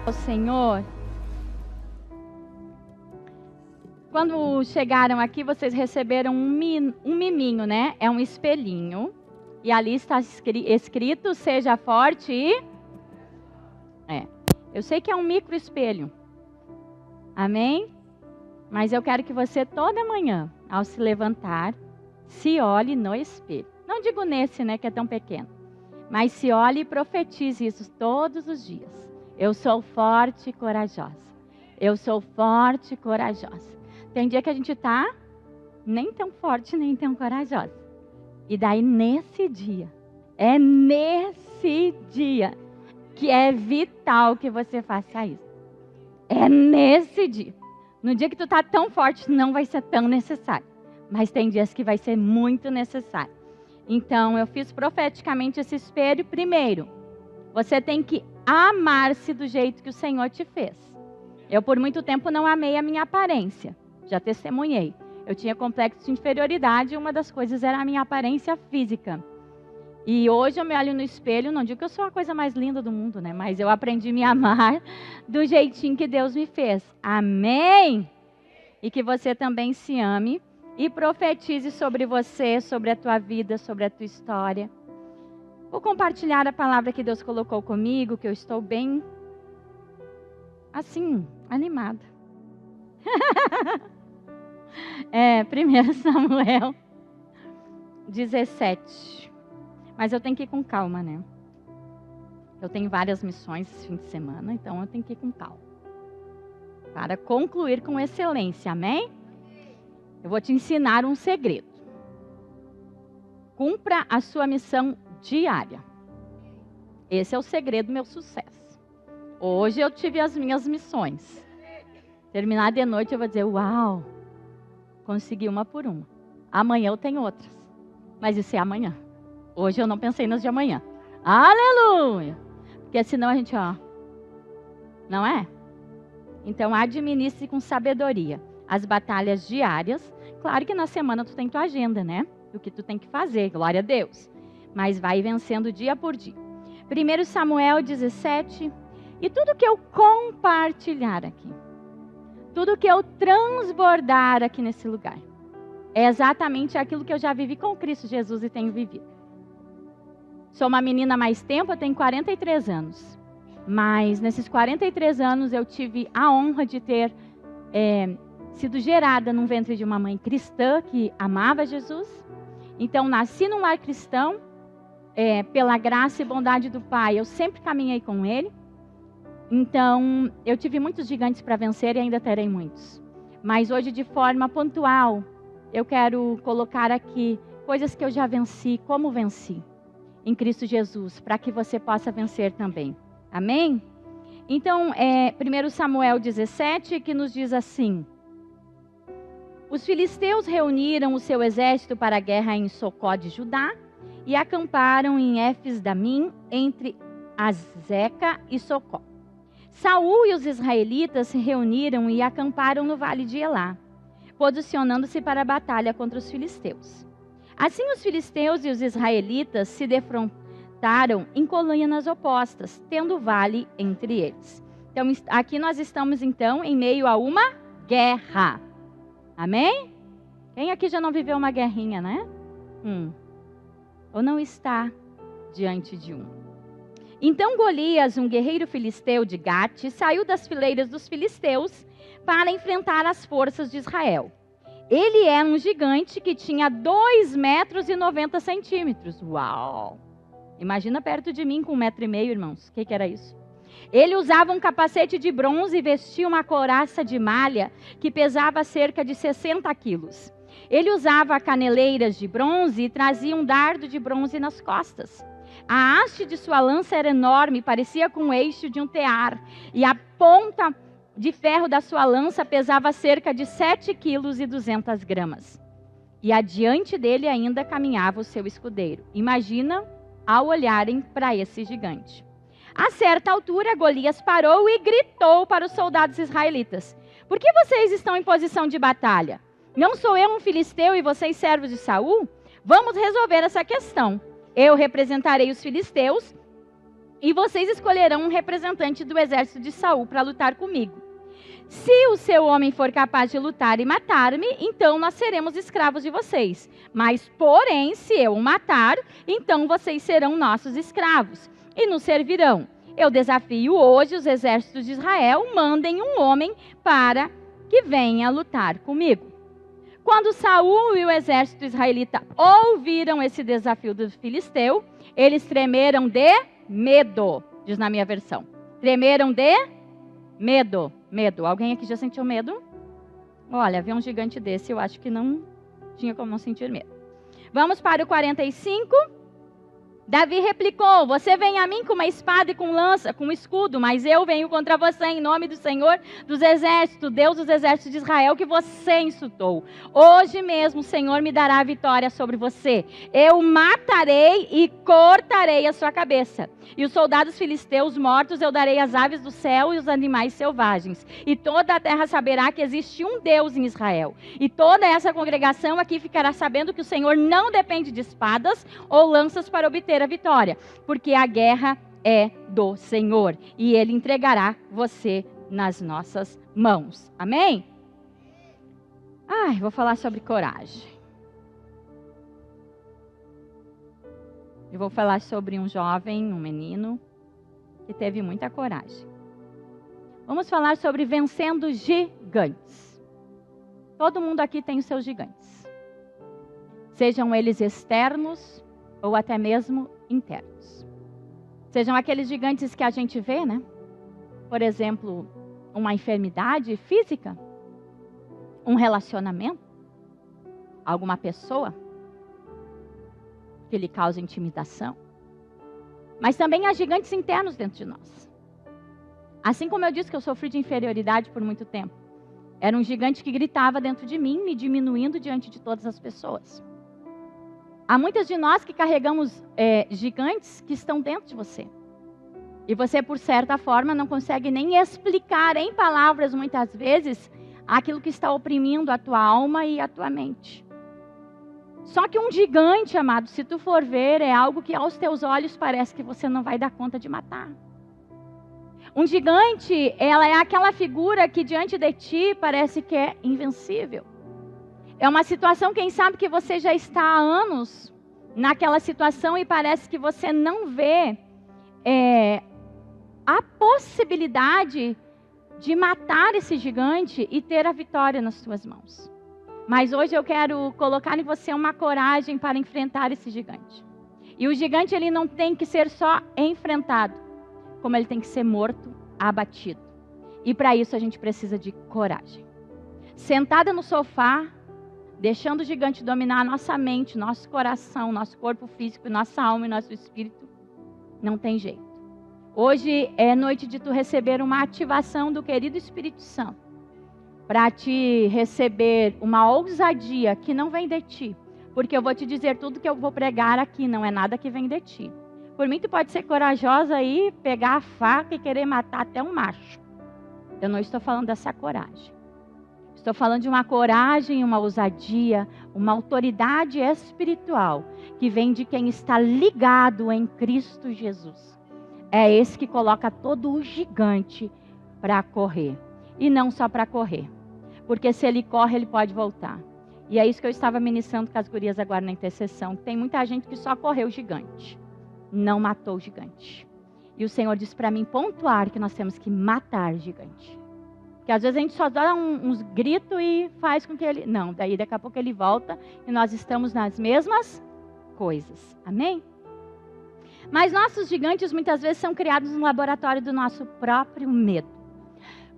ao Senhor. Quando chegaram aqui, vocês receberam um miminho, né? É um espelhinho. E ali está escrito, seja forte e... Eu sei que é um micro espelho. Amém? Mas eu quero que você toda manhã, ao se levantar, se olhe no espelho. Não digo nesse, né, que é tão pequeno. Mas se olhe e profetize isso todos os dias. Eu sou forte e corajosa. Eu sou forte e corajosa. Tem dia que a gente está nem tão forte, nem tão corajosa. E daí nesse dia, é nesse dia que é vital que você faça isso. É nesse dia. No dia que tu está tão forte, não vai ser tão necessário. Mas tem dias que vai ser muito necessário. Então, eu fiz profeticamente esse espelho. Primeiro, você tem que amar-se do jeito que o Senhor te fez. Eu, por muito tempo, não amei a minha aparência. Já testemunhei. Eu tinha complexo de inferioridade e uma das coisas era a minha aparência física. E hoje eu me olho no espelho, não digo que eu sou a coisa mais linda do mundo, né? Mas eu aprendi a me amar do jeitinho que Deus me fez. Amém? E que você também se ame e profetize sobre você, sobre a tua vida, sobre a tua história. Vou compartilhar a palavra que Deus colocou comigo, que eu estou bem, assim, animada. 1 Samuel 17. Mas eu tenho que ir com calma, né? Eu tenho várias missões esse fim de semana, então eu tenho que ir com calma. Para concluir com excelência, amém? Eu vou te ensinar um segredo. Cumpra a sua missão diária. Esse é o segredo do meu sucesso. Hoje eu tive as minhas missões. Terminar de noite eu vou dizer, uau, consegui uma por uma. Amanhã eu tenho outras. Mas isso é amanhã. Hoje eu não pensei nas de amanhã. Aleluia! Porque senão a gente, não é? Então administre com sabedoria as batalhas diárias. Claro que na semana tu tem tua agenda, né? Do que tu tem que fazer, glória a Deus. Mas vai vencendo dia por dia. 1 Samuel 17. E tudo que eu compartilhar aqui, tudo que eu transbordar aqui nesse lugar, é exatamente aquilo que eu já vivi com Cristo Jesus e tenho vivido. Sou uma menina há mais tempo, eu tenho 43 anos. Mas nesses 43 anos eu tive a honra de ter sido gerada num ventre de uma mãe cristã que amava Jesus. Então nasci num lar cristão, pela graça e bondade do Pai, eu sempre caminhei com Ele. Então eu tive muitos gigantes para vencer e ainda terei muitos. Mas hoje de forma pontual, eu quero colocar aqui coisas que eu já venci, como venci em Cristo Jesus, para que você possa vencer também. Amém? Então, 1 Samuel 17, que nos diz assim: os filisteus reuniram o seu exército para a guerra em Socó de Judá e acamparam em Éfes-Damim, entre Azeca e Socó. Saul e os israelitas se reuniram e acamparam no vale de Elá, posicionando-se para a batalha contra os filisteus. Assim os filisteus e os israelitas se defrontaram em colunas opostas, tendo vale entre eles. Então aqui nós estamos então em meio a uma guerra. Amém? Quem aqui já não viveu uma guerrinha, né? Ou não está diante de um? Então Golias, um guerreiro filisteu de Gate, saiu das fileiras dos filisteus para enfrentar as forças de Israel. Ele era um gigante que tinha 2,90 metros. Uau! Imagina perto de mim com 1,5 metro, irmãos. O que era isso? Ele usava um capacete de bronze e vestia uma couraça de malha que pesava cerca de 60 quilos. Ele usava caneleiras de bronze e trazia um dardo de bronze nas costas. A haste de sua lança era enorme, parecia com o eixo de um tear, e a ponta de ferro da sua lança pesava cerca de 7,2 kg. E adiante dele ainda caminhava o seu escudeiro. Imagina ao olharem para esse gigante. A certa altura, Golias parou e gritou para os soldados israelitas: por que vocês estão em posição de batalha? Não sou eu um filisteu e vocês servos de Saul? Vamos resolver essa questão. Eu representarei os filisteus e vocês escolherão um representante do exército de Saul para lutar comigo. Se o seu homem for capaz de lutar e matar-me, então nós seremos escravos de vocês. Mas, porém, se eu o matar, então vocês serão nossos escravos e nos servirão. Eu desafio hoje os exércitos de Israel, mandem um homem para que venha lutar comigo. Quando Saul e o exército israelita ouviram esse desafio do filisteu, eles tremeram de medo, diz na minha versão. Tremeram de medo. Medo. Alguém aqui já sentiu medo? Olha, ver um gigante desse, eu acho que não tinha como não sentir medo. Vamos para o 45. Davi replicou: você vem a mim com uma espada e com lança, com um escudo, mas eu venho contra você em nome do Senhor dos exércitos, Deus dos exércitos de Israel, que você insultou. Hoje mesmo o Senhor me dará a vitória sobre você. Eu matarei e cortarei a sua cabeça. E os soldados filisteus mortos eu darei às aves do céu e os animais selvagens. E toda a terra saberá que existe um Deus em Israel. E toda essa congregação aqui ficará sabendo que o Senhor não depende de espadas ou lanças para obter a vitória, porque a guerra é do Senhor e Ele entregará você nas nossas mãos. Amém? Vou falar sobre coragem. Eu vou falar sobre um jovem, um menino, que teve muita coragem. Vamos falar sobre vencendo gigantes. Todo mundo aqui tem os seus gigantes. Sejam eles externos ou até mesmo internos. Sejam aqueles gigantes que a gente vê, né? Por exemplo, uma enfermidade física, um relacionamento, alguma pessoa que lhe causa intimidação. Mas também há gigantes internos dentro de nós. Assim como eu disse que eu sofri de inferioridade por muito tempo. Era um gigante que gritava dentro de mim, me diminuindo diante de todas as pessoas. Há muitas de nós que carregamos gigantes que estão dentro de você. E você, por certa forma, não consegue nem explicar em palavras, muitas vezes, aquilo que está oprimindo a tua alma e a tua mente. Só que um gigante, amado, se tu for ver, é algo que aos teus olhos parece que você não vai dar conta de matar. Um gigante, ela é aquela figura que diante de ti parece que é invencível. É uma situação, quem sabe, que você já está há anos naquela situação e parece que você não vê a possibilidade de matar esse gigante e ter a vitória nas suas mãos. Mas hoje eu quero colocar em você uma coragem para enfrentar esse gigante. E o gigante, ele não tem que ser só enfrentado, como ele tem que ser morto, abatido. E para isso a gente precisa de coragem. Sentada no sofá, deixando o gigante dominar a nossa mente, nosso coração, nosso corpo físico, nossa alma e nosso espírito, não tem jeito. Hoje é noite de tu receber uma ativação do querido Espírito Santo, para te receber uma ousadia que não vem de ti. Porque eu vou te dizer, tudo que eu vou pregar aqui não é nada que vem de ti. Por mim, tu pode ser corajosa aí, pegar a faca e querer matar até um macho. Eu não estou falando dessa coragem. Estou falando de uma coragem, uma ousadia, uma autoridade espiritual que vem de quem está ligado em Cristo Jesus. É esse que coloca todo o gigante para correr. E não só para correr. Porque se ele corre, ele pode voltar. E é isso que eu estava ministrando com as gurias agora na intercessão. Tem muita gente que só correu o gigante. Não matou o gigante. E o Senhor disse para mim pontuar que nós temos que matar o gigante. Porque às vezes a gente só dá uns gritos e faz com que ele... Não, daí daqui a pouco ele volta e nós estamos nas mesmas coisas. Amém? Mas nossos gigantes muitas vezes são criados no laboratório do nosso próprio medo.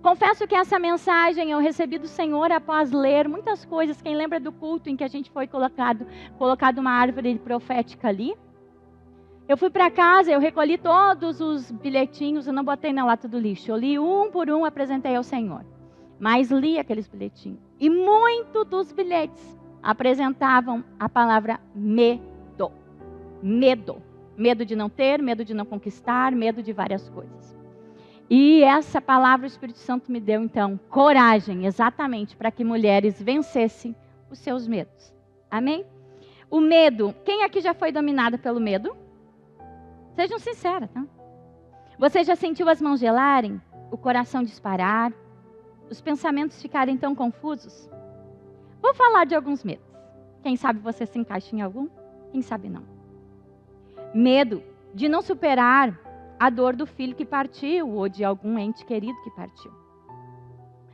Confesso que essa mensagem eu recebi do Senhor após ler muitas coisas. Quem lembra do culto em que a gente foi colocado uma árvore profética ali? Eu fui para casa, eu recolhi todos os bilhetinhos, eu não botei na lata do lixo. Eu li um por um, apresentei ao Senhor. Mas li aqueles bilhetinhos. E muito dos bilhetes apresentavam a palavra medo. Medo. Medo de não ter, medo de não conquistar, medo de várias coisas. E essa palavra o Espírito Santo me deu, então, coragem, exatamente, para que mulheres vencessem os seus medos. Amém? O medo. Quem aqui já foi dominada pelo medo? Sejam sinceras, tá? Você já sentiu as mãos gelarem? O coração disparar? Os pensamentos ficarem tão confusos? Vou falar de alguns medos. Quem sabe você se encaixa em algum? Quem sabe não. Medo de não superar a dor do filho que partiu ou de algum ente querido que partiu.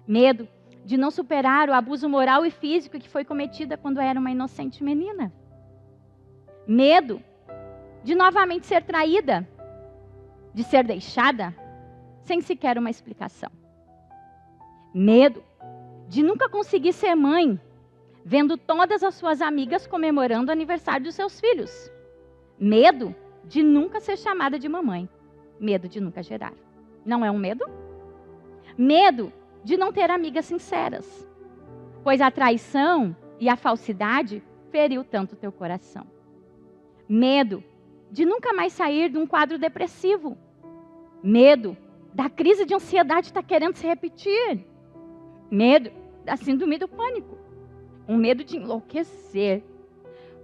Medo de não superar o abuso moral e físico que foi cometido quando era uma inocente menina. Medo de novamente ser traída, de ser deixada, sem sequer uma explicação. Medo de nunca conseguir ser mãe, vendo todas as suas amigas comemorando o aniversário dos seus filhos. Medo de nunca ser chamada de mamãe. Medo de nunca gerar. Não é um medo? Medo de não ter amigas sinceras, pois a traição e a falsidade feriu tanto teu coração. Medo de nunca mais sair de um quadro depressivo. Medo da crise de ansiedade estar querendo se repetir. Medo da síndrome do pânico. Um medo de enlouquecer.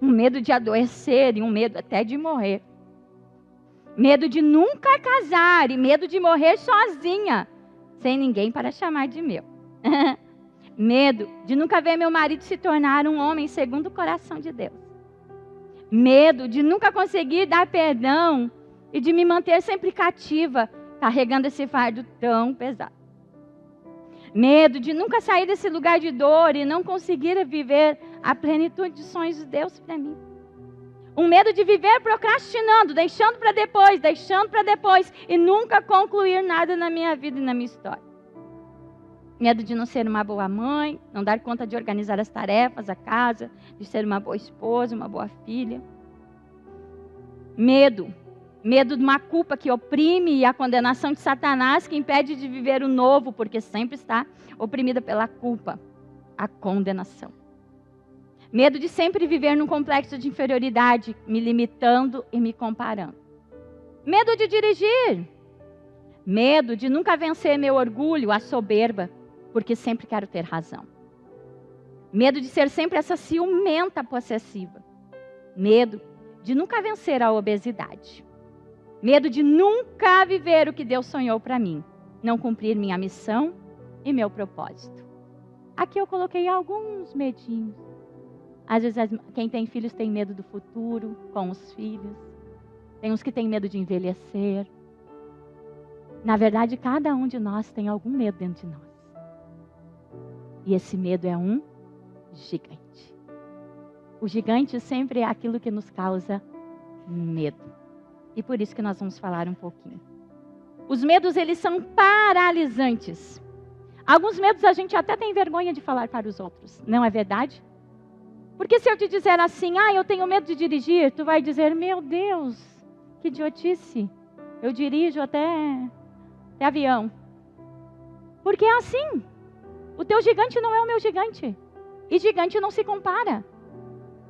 Um medo de adoecer e um medo até de morrer. Medo de nunca casar e medo de morrer sozinha, sem ninguém para chamar de meu. Medo de nunca ver meu marido se tornar um homem segundo o coração de Deus. Medo de nunca conseguir dar perdão e de me manter sempre cativa, carregando esse fardo tão pesado. Medo de nunca sair desse lugar de dor e não conseguir viver a plenitude de sonhos de Deus para mim. Um medo de viver procrastinando, deixando para depois e nunca concluir nada na minha vida e na minha história. Medo de não ser uma boa mãe, não dar conta de organizar as tarefas, a casa, de ser uma boa esposa, uma boa filha. Medo de uma culpa que oprime e a condenação de Satanás que impede de viver o novo, porque sempre está oprimida pela culpa, a condenação. Medo de sempre viver num complexo de inferioridade, me limitando e me comparando. Medo de dirigir. Medo de nunca vencer meu orgulho, a soberba, porque sempre quero ter razão. Medo de ser sempre essa ciumenta possessiva. Medo de nunca vencer a obesidade. Medo de nunca viver o que Deus sonhou para mim. Não cumprir minha missão e meu propósito. Aqui eu coloquei alguns medinhos. Às vezes quem tem filhos tem medo do futuro com os filhos. Tem uns que têm medo de envelhecer. Na verdade, cada um de nós tem algum medo dentro de nós. E esse medo é um gigante. O gigante sempre é aquilo que nos causa medo. E por isso que nós vamos falar um pouquinho. Os medos, eles são paralisantes. Alguns medos a gente até tem vergonha de falar para os outros. Não é verdade? Porque se eu te disser assim, eu tenho medo de dirigir, tu vai dizer, meu Deus, que idiotice. Eu dirijo até avião. Porque é assim. O teu gigante não é o meu gigante. E gigante não se compara.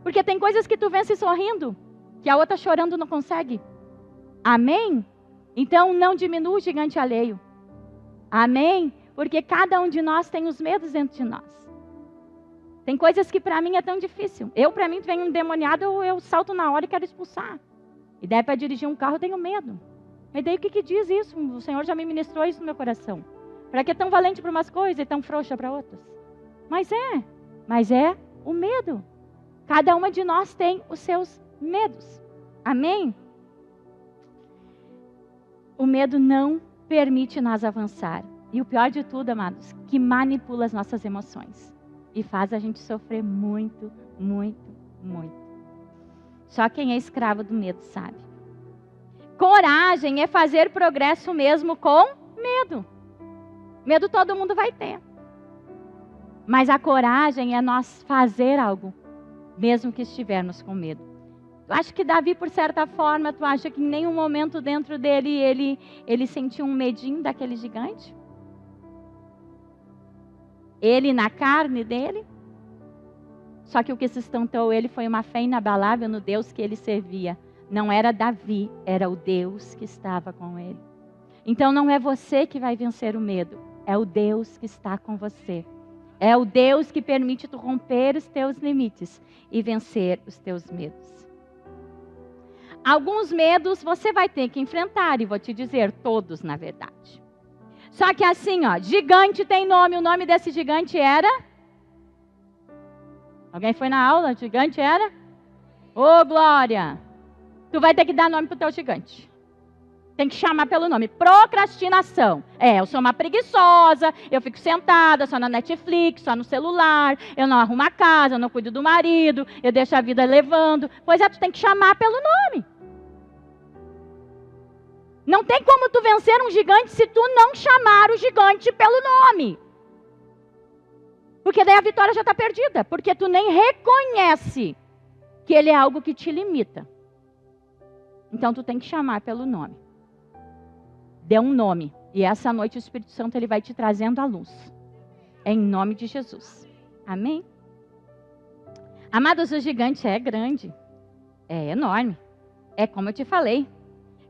Porque tem coisas que tu vence sorrindo, que a outra chorando não consegue. Amém? Então não diminua o gigante alheio. Amém? Porque cada um de nós tem os medos dentro de nós. Tem coisas que para mim é tão difícil. Para mim, vem um endemoniado, eu salto na hora e quero expulsar. E daí para dirigir um carro eu tenho medo. E daí o que diz isso? O Senhor já me ministrou isso no meu coração. Para que é tão valente para umas coisas e tão frouxa para outras? Mas é o medo. Cada uma de nós tem os seus medos. Amém? O medo não permite nós avançar. E o pior de tudo, amados, que manipula as nossas emoções. E faz a gente sofrer muito, muito, muito. Só quem é escravo do medo sabe. Coragem é fazer progresso mesmo com medo. Medo todo mundo vai ter. Mas a coragem é nós fazer algo, mesmo que estivermos com medo. Tu acha que Davi, por certa forma, tu acha que em nenhum momento dentro dele ele sentiu um medinho daquele gigante? Ele na carne dele? Só que o que sustentou ele foi uma fé inabalável no Deus que ele servia. Não era Davi, era o Deus que estava com ele. Então não é você que vai vencer o medo, é o Deus que está com você. É o Deus que permite tu romper os teus limites e vencer os teus medos. Alguns medos você vai ter que enfrentar, e vou te dizer, todos na verdade. Só que assim, ó, gigante tem nome, o nome desse gigante era? Alguém foi na aula? Gigante era? Ô, Glória! Tu vai ter que dar nome pro teu gigante. Tem que chamar pelo nome. Procrastinação. Eu sou uma preguiçosa, eu fico sentada só na Netflix, só no celular, eu não arrumo a casa, eu não cuido do marido, eu deixo a vida levando. Pois tu tem que chamar pelo nome. Não tem como tu vencer um gigante se tu não chamar o gigante pelo nome. Porque daí a vitória já está perdida. Porque tu nem reconhece que ele é algo que te limita. Então tu tem que chamar pelo nome. Dê um nome. E essa noite o Espírito Santo ele vai te trazendo à luz. Em nome de Jesus. Amém? Amados, o gigante é grande. É enorme. É como eu te falei.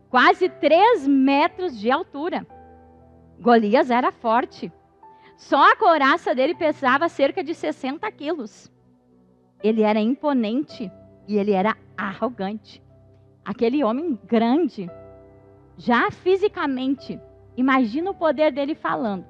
Quase 3 metros de altura. Golias era forte. Só a couraça dele pesava cerca de 60 quilos. Ele era imponente e ele era arrogante. Aquele homem grande, já fisicamente, imagina o poder dele falando.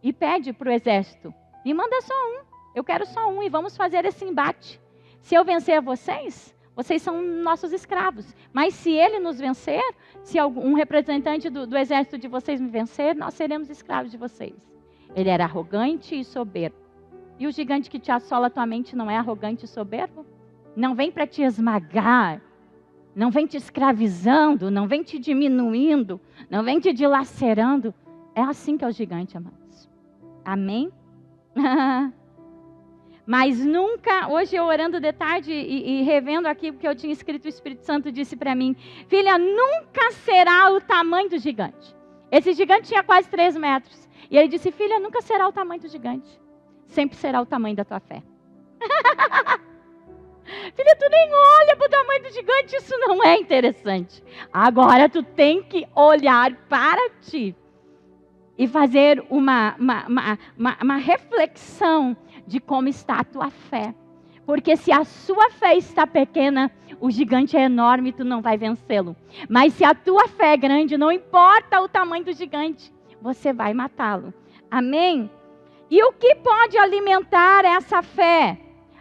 E pede para o exército, me manda só um, eu quero só um e vamos fazer esse embate. Se eu vencer vocês, vocês são nossos escravos. Mas se ele nos vencer, se um representante do exército de vocês me vencer, nós seremos escravos de vocês. Ele era arrogante e soberbo. E o gigante que te assola a tua mente não é arrogante e soberbo? Não vem para te esmagar, não vem te escravizando, não vem te diminuindo, não vem te dilacerando. É assim que é o gigante, amados. Amém? Mas nunca, hoje eu orando de tarde e revendo aqui o que eu tinha escrito, o Espírito Santo disse para mim, filha, nunca será o tamanho do gigante. Esse gigante tinha quase 3 metros. E ele disse, filha, nunca será o tamanho do gigante. Sempre será o tamanho da tua fé. Filha, tu nem olha para o tamanho do gigante, isso não é interessante. Agora tu tem que olhar para ti. E fazer uma reflexão de como está a tua fé. Porque se a sua fé está pequena, o gigante é enorme e tu não vai vencê-lo. Mas se a tua fé é grande, não importa o tamanho do gigante, você vai matá-lo. Amém? E o que pode alimentar essa fé?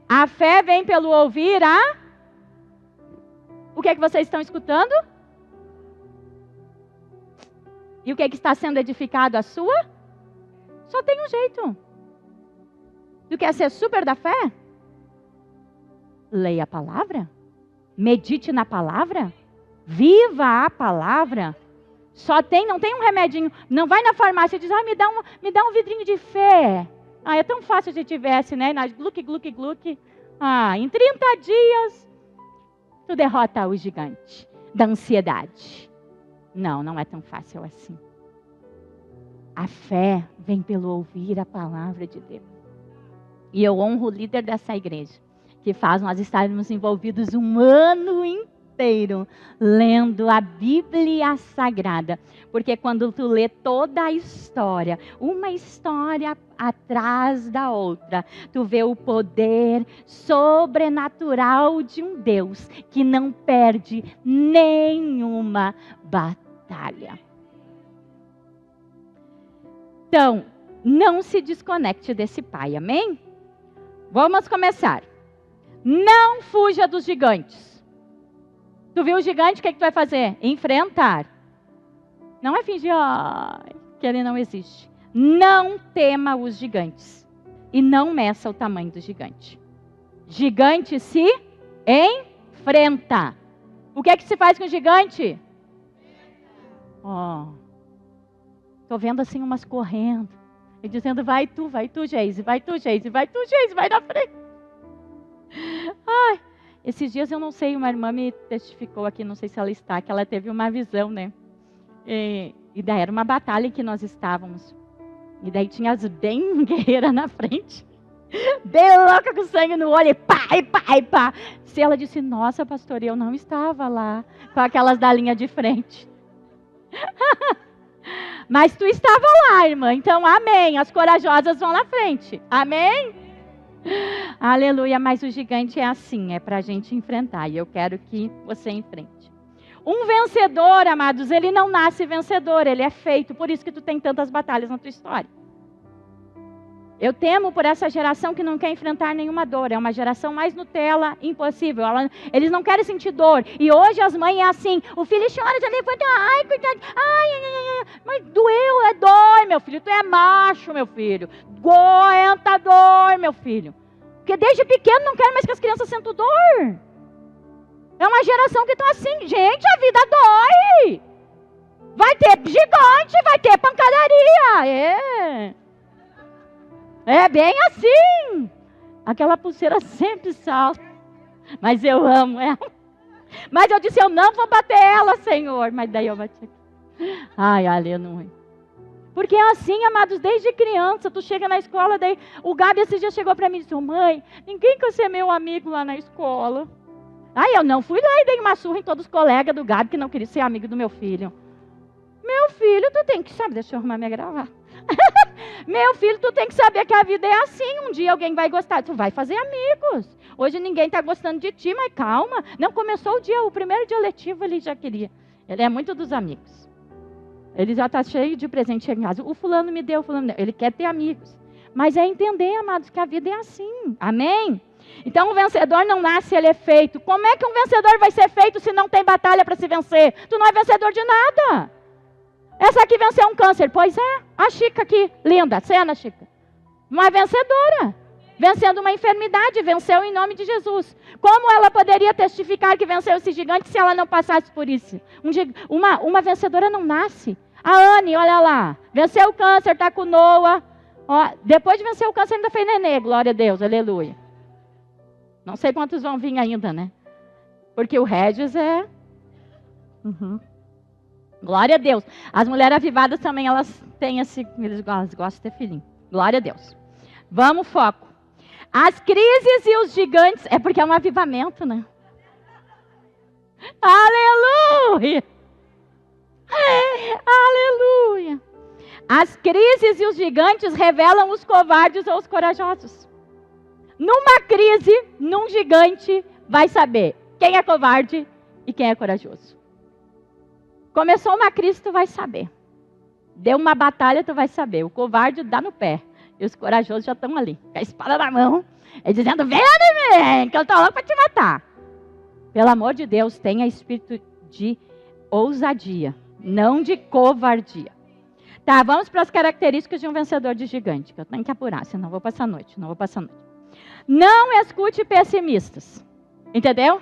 A fé vem pelo ouvir O que é que vocês estão escutando? E o que é que está sendo edificado a sua? Só tem um jeito. Tu quer ser super da fé? Leia a palavra. Medite na palavra. Viva a palavra. Não tem um remedinho. Não vai na farmácia e diz, me dá um vidrinho de fé. É tão fácil se tivesse, né? Gluck, gluck, gluck. Em 30 dias, tu derrota o gigante da ansiedade. Não é tão fácil assim. A fé vem pelo ouvir a palavra de Deus. E eu honro o líder dessa igreja, que faz nós estarmos envolvidos um ano inteiro lendo a Bíblia Sagrada. Porque quando tu lê toda a história, uma história atrás da outra, tu vê o poder sobrenatural de um Deus que não perde nenhuma batalha. Então, não se desconecte desse Pai, amém? Vamos começar. Não fuja dos gigantes. Tu viu o gigante, o que tu vai fazer? Enfrentar. Não é fingir que ele não existe. Não tema os gigantes. E não meça o tamanho do gigante. Gigante se enfrenta. O que é que se faz com o gigante? Estou vendo assim umas correndo. E dizendo, vai tu, Geise, vai tu, Geise, vai tu, Geise, vai na frente. Esses dias eu não sei, uma irmã me testificou aqui, não sei se ela está, que ela teve uma visão, né? E daí era uma batalha em que nós estávamos. E daí tinha as bem guerreiras na frente. Bem louca com sangue no olho, e pá. Se ela disse, nossa, pastor, eu não estava lá, com aquelas da linha de frente. Mas tu estava lá, irmã, então amém, as corajosas vão na frente, amém? Aleluia, mas o gigante é assim, é para a gente enfrentar, e eu quero que você enfrente. Um vencedor, amados, ele não nasce vencedor, ele é feito. Por isso que tu tem tantas batalhas na tua história. Eu temo por essa geração que não quer enfrentar nenhuma dor. É uma geração mais Nutella, impossível. Eles não querem sentir dor. E hoje as mães é assim, o filho chora, já levanta, ai, cuidado, ai, mas doeu, dói, meu filho. Tu é macho, meu filho. Aguenta a dor, meu filho. Porque desde pequeno não quero mais que as crianças sintam dor. É uma geração que está assim, gente, a vida dói. Vai ter gigante, vai ter pancadaria. É bem assim. Aquela pulseira sempre salta. Mas eu amo ela. Mas eu disse, eu não vou bater ela, Senhor. Mas daí eu bati aqui. Ai, aleluia. Porque é assim, amados, desde criança. Tu chega na escola, daí o Gabi esse dia chegou para mim e disse, mãe, ninguém quer ser meu amigo lá na escola. Aí eu não fui lá e dei uma surra em todos os colegas do Gabi que não queriam ser amigo do meu filho. Meu filho, tu tem que saber, deixa eu arrumar minha gravata. Meu filho, tu tem que saber que a vida é assim. Um dia alguém vai gostar, tu vai fazer amigos. Hoje ninguém está gostando de ti, mas calma. Não começou o primeiro dia letivo, ele já queria. Ele é muito dos amigos. Ele já está cheio de presente em casa. O fulano me deu, o fulano me deu. Ele quer ter amigos. Mas é entender, amados, que a vida é assim. Amém? Então o vencedor não nasce, ele é feito. Como é que um vencedor vai ser feito se não tem batalha para se vencer? Tu não é vencedor de nada. Essa aqui venceu um câncer. Pois é, a Chica aqui, linda, cena, Chica. Uma vencedora. Vencendo uma enfermidade, venceu em nome de Jesus. Como ela poderia testificar que venceu esse gigante se ela não passasse por isso? Uma vencedora não nasce. A Anne, olha lá, venceu o câncer, está com Noah. Ó, depois de vencer o câncer ainda fez nenê, glória a Deus, aleluia. Não sei quantos vão vir ainda, né? Porque o Regis é... Glória a Deus. As mulheres avivadas também, elas têm elas gostam de ter filhinho. Glória a Deus. Vamos, foco. As crises e os gigantes, é porque é um avivamento, né? Aleluia! Aleluia! As crises e os gigantes revelam os covardes ou os corajosos. Numa crise, num gigante, vai saber quem é covarde e quem é corajoso. Começou uma crise, tu vai saber. Deu uma batalha, tu vai saber. O covarde dá no pé. E os corajosos já estão ali, com a espada na mão, e dizendo, vem de mim, que eu estou louco para te matar. Pelo amor de Deus, tenha espírito de ousadia, não de covardia. Tá, vamos para as características de um vencedor de gigante, que eu tenho que apurar, senão vou passar a noite, Não escute pessimistas. Entendeu?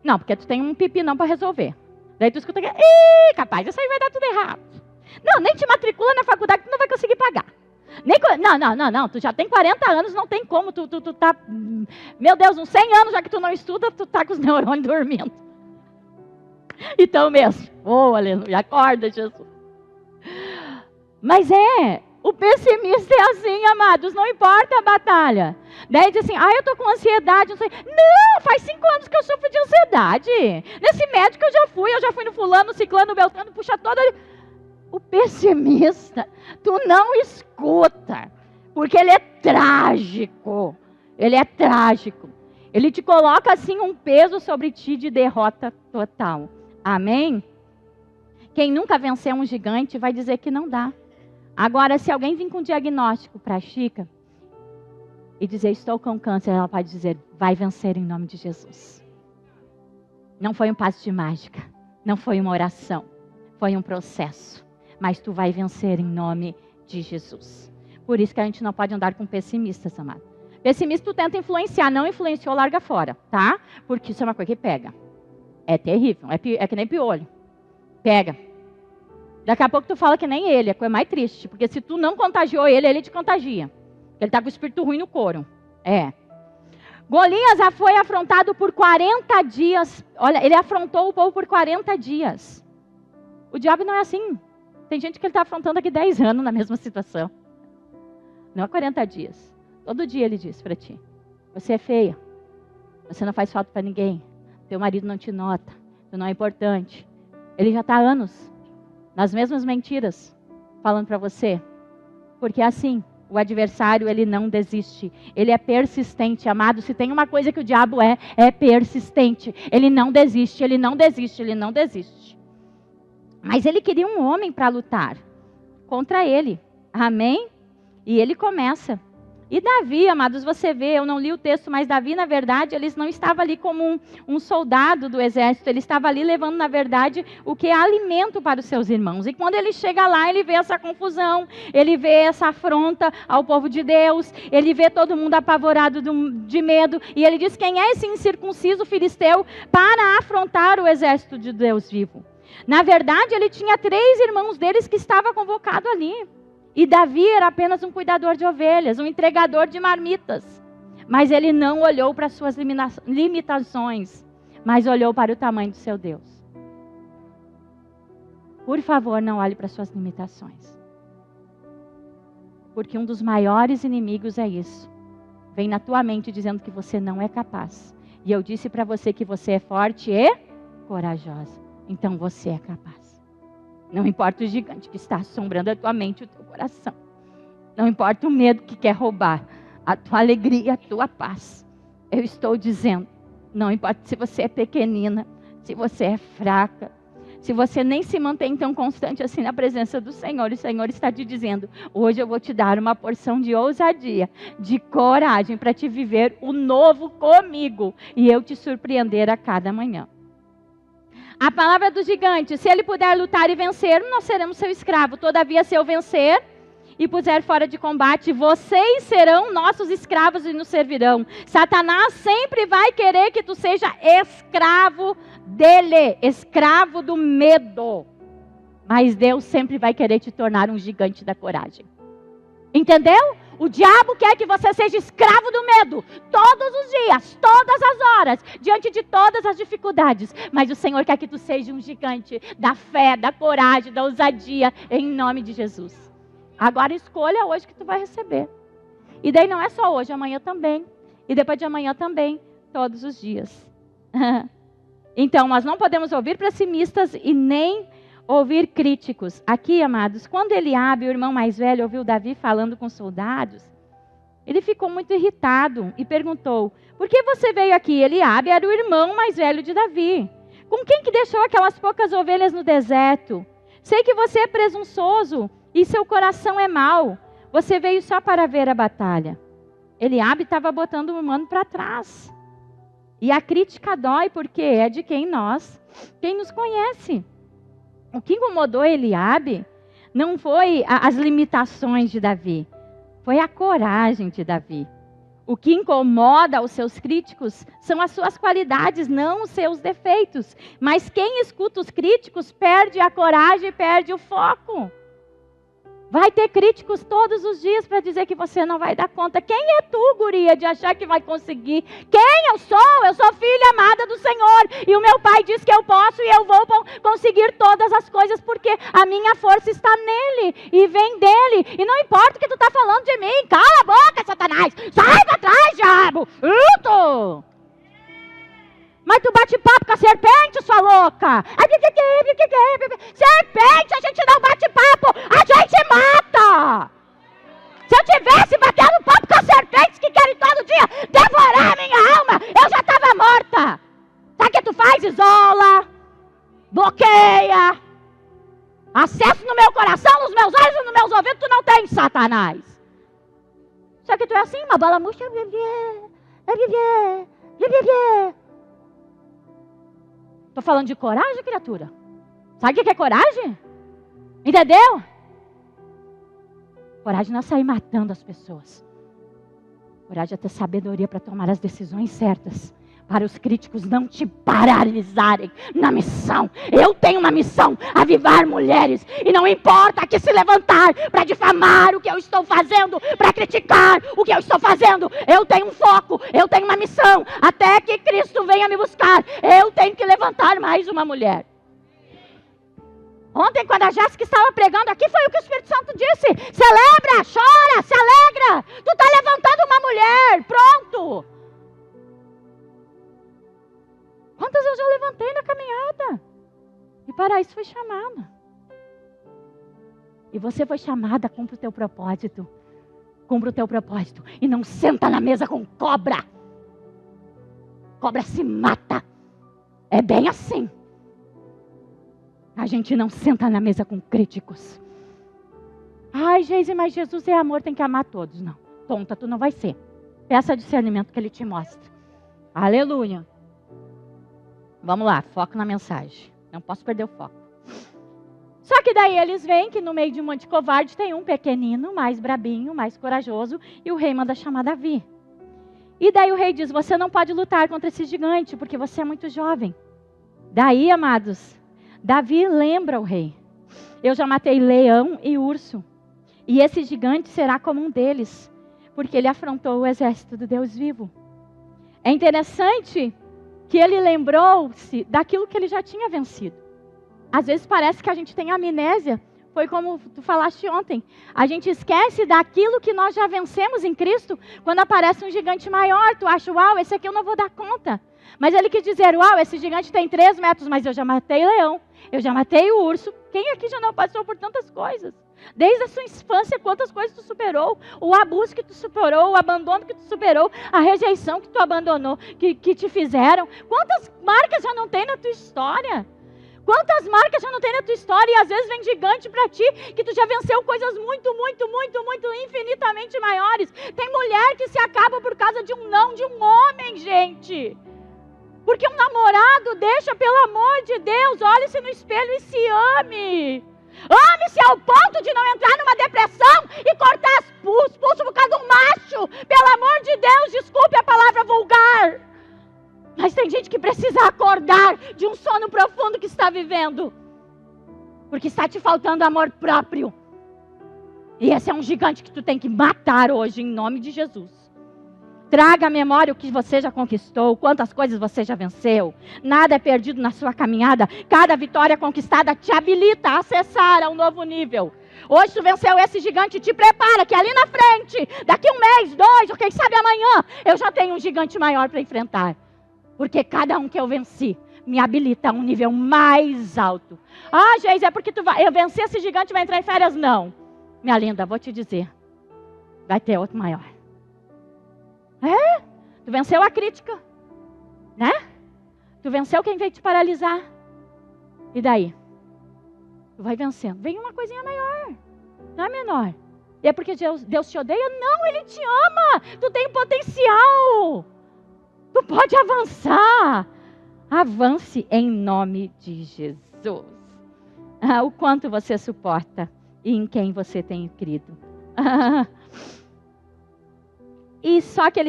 Não, porque tu tem um pepinão para resolver. Daí tu escuta que, capaz, isso aí vai dar tudo errado. Não, nem te matricula na faculdade, tu não vai conseguir pagar. Não, tu já tem 40 anos, não tem como, tu tá, meu Deus, uns 100 anos já que tu não estuda, tu tá com os neurônios dormindo. Então mesmo, aleluia, acorda, Jesus. Mas o pessimista é assim, amados, não importa a batalha. Daí diz assim, eu tô com ansiedade, não sei. Não, faz 5 anos que eu sofro de ansiedade. Nesse médico eu já fui no fulano, ciclano, beltrano, puxa todo. O pessimista, tu não escuta, porque ele é trágico. Ele é trágico. Ele te coloca assim um peso sobre ti de derrota total. Amém? Quem nunca venceu um gigante vai dizer que não dá. Agora, se alguém vir com um diagnóstico para a Chica e dizer, estou com câncer, ela pode dizer, vai vencer em nome de Jesus. Não foi um passo de mágica, não foi uma oração, foi um processo. Mas tu vai vencer em nome de Jesus. Por isso que a gente não pode andar com pessimistas, amado. Pessimista tu tenta influenciar, não influenciou, larga fora, tá? Porque isso é uma coisa que pega. É terrível, é que nem piolho. Pega. Daqui a pouco tu fala que nem ele, é a coisa mais triste. Porque se tu não contagiou ele, ele te contagia. Ele está com o espírito ruim no couro. Golias já foi afrontado por 40 dias. Olha, ele afrontou o povo por 40 dias. O diabo não é assim. Tem gente que ele está afrontando aqui 10 anos na mesma situação. Não há 40 dias. Todo dia ele diz para ti, você é feia. Você não faz falta para ninguém. Teu marido não te nota. Tu não é importante. Ele já está há anos nas mesmas mentiras falando para você. Porque é assim. O adversário, ele não desiste. Ele é persistente, amado. Se tem uma coisa que o diabo é persistente. Ele não desiste, ele não desiste, ele não desiste. Mas ele queria um homem para lutar contra ele. Amém? E ele começa. E Davi, amados, você vê, eu não li o texto, mas Davi, na verdade, ele não estava ali como um soldado do exército, ele estava ali levando, na verdade, o que é alimento para os seus irmãos. E quando ele chega lá, ele vê essa confusão, ele vê essa afronta ao povo de Deus, ele vê todo mundo apavorado de medo, e ele diz: quem é esse incircunciso filisteu para afrontar o exército de Deus vivo? Na verdade, ele tinha 3 irmãos deles que estavam convocados ali. E Davi era apenas um cuidador de ovelhas, um entregador de marmitas. Mas ele não olhou para as suas limitações, mas olhou para o tamanho do seu Deus. Por favor, não olhe para as suas limitações. Porque um dos maiores inimigos é isso. Vem na tua mente dizendo que você não é capaz. E eu disse para você que você é forte e corajosa. Então você é capaz. Não importa o gigante que está assombrando a tua mente e o teu coração. Não importa o medo que quer roubar a tua alegria, a tua paz. Eu estou dizendo, não importa se você é pequenina, se você é fraca, se você nem se mantém tão constante assim na presença do Senhor, o Senhor está te dizendo: hoje eu vou te dar uma porção de ousadia, de coragem para te viver o novo comigo e eu te surpreender a cada manhã. A palavra do gigante: se ele puder lutar e vencer, nós seremos seu escravo. Todavia, se eu vencer e puser fora de combate, vocês serão nossos escravos e nos servirão. Satanás sempre vai querer que tu seja escravo dele, escravo do medo. Mas Deus sempre vai querer te tornar um gigante da coragem. Entendeu? O diabo quer que você seja escravo do medo, todos os dias, todas as horas, diante de todas as dificuldades. Mas o Senhor quer que tu seja um gigante da fé, da coragem, da ousadia, em nome de Jesus. Agora escolha hoje que tu vai receber. E daí não é só hoje, amanhã também. E depois de amanhã também, todos os dias. Então, nós não podemos ouvir pessimistas e nem ouvir críticos. Aqui, amados, quando Eliabe, o irmão mais velho, ouviu Davi falando com os soldados, ele ficou muito irritado e perguntou: por que você veio aqui? Eliabe era o irmão mais velho de Davi. Com quem que deixou aquelas poucas ovelhas no deserto? Sei que você é presunçoso e seu coração é mau. Você veio só para ver a batalha. Eliabe estava botando o humano para trás. E a crítica dói porque é de quem nos conhece. O que incomodou Eliabe não foi as limitações de Davi, foi a coragem de Davi. O que incomoda os seus críticos são as suas qualidades, não os seus defeitos. Mas quem escuta os críticos perde a coragem e perde o foco. Vai ter críticos todos os dias para dizer que você não vai dar conta. Quem é tu, guria, de achar que vai conseguir? Quem eu sou? Eu sou filha amada do Senhor. E o meu pai diz que eu posso e eu vou conseguir todas as coisas porque a minha força está nele e vem dele. E não importa o que tu está falando de mim. Cala a boca, Satanás. Sai para trás, diabo. Mas tu bate papo com a serpente, sua louca. Serpente, a gente não bate papo, a gente mata. Se eu tivesse batendo papo com as serpentes que querem todo dia devorar a minha alma, eu já estava morta. Sabe o que tu faz? Isola, bloqueia. Acesso no meu coração, nos meus olhos e nos meus ouvidos, tu não tem, Satanás. Só que tu é assim, uma bala murcha. Estou falando de coragem, criatura. Sabe o que é coragem? Entendeu? Coragem não é sair matando as pessoas. Coragem é ter sabedoria para tomar as decisões certas. Para os críticos não te paralisarem na missão. Eu tenho uma missão: avivar mulheres. E não importa que se levantar para difamar o que eu estou fazendo, para criticar o que eu estou fazendo. Eu tenho um foco, eu tenho uma missão. Até que Cristo venha me buscar, eu tenho que levantar mais uma mulher. Ontem, quando a Jéssica estava pregando aqui, foi o que o Espírito Santo disse: celebra, chora, se alegra. Tu está levantando uma mulher, pronto. Quantas eu já levantei na caminhada? E para isso foi chamada. E você foi chamada, cumpre o teu propósito. cumpra o teu propósito e não senta na mesa com cobra. Cobra se mata. É bem assim. A gente não senta na mesa com críticos. Ai, Geise, mas Jesus é amor, tem que amar todos. Não, tonta tu não vai ser. Peça discernimento que Ele te mostra. Aleluia. Vamos lá, foco na mensagem. Não posso perder o foco. Só que daí eles veem que no meio de um monte de covarde tem um pequenino, mais brabinho, mais corajoso, e o rei manda chamar Davi. E daí o rei diz, você não pode lutar contra esse gigante, porque você é muito jovem. Daí, amados, Davi lembra o rei. Eu já matei leão e urso, e esse gigante será como um deles, porque ele afrontou o exército do Deus vivo. É interessante que ele lembrou-se daquilo que ele já tinha vencido. Às vezes parece que a gente tem amnésia. Foi como tu falaste ontem. A gente esquece daquilo que nós já vencemos em Cristo. Quando aparece um gigante maior, tu acha, uau, esse aqui eu não vou dar conta. Mas ele quis dizer, uau, esse gigante tem 3 metros, mas eu já matei leão, eu já matei o urso. Quem aqui já não passou por tantas coisas? Desde a sua infância, quantas coisas tu superou? O abuso que tu superou, o abandono que tu superou, a rejeição que tu abandonou, que te fizeram. Quantas marcas já não tem na tua história? Quantas marcas já não tem na tua história? E às vezes vem gigante para ti, que tu já venceu coisas muito, infinitamente maiores. Tem mulher que se acaba por causa de um não de um homem, gente. Porque um namorado deixa, pelo amor de Deus, olhe-se no espelho e se ame. Ame-se ao ponto de não entrar numa depressão e cortar os pulsos por causa de um macho. Pelo amor de Deus, desculpe a palavra vulgar. Mas tem gente que precisa acordar de um sono profundo que está vivendo. Porque está te faltando amor próprio. E esse é um gigante que tu tem que matar hoje, em nome de Jesus. Traga à memória o que você já conquistou, quantas coisas você já venceu. Nada é perdido na sua caminhada. Cada vitória conquistada te habilita a acessar a um novo nível. Hoje tu venceu esse gigante, te prepara que ali na frente, daqui 1 mês, 2, ou quem sabe amanhã, eu já tenho um gigante maior para enfrentar. Porque cada um que eu venci me habilita a um nível mais alto. Ah, Geise, é porque eu venci esse gigante e vai entrar em férias? Não. Minha linda, vou te dizer. Vai ter outro maior. Tu venceu a crítica. Né? Tu venceu quem veio te paralisar. E daí? Tu vai vencendo. Vem uma coisinha maior. Não é menor. E é porque Deus te odeia? Não, Ele te ama. Tu tem potencial. Tu pode avançar. Avance em nome de Jesus. O quanto você suporta e em quem você tem crido. E só que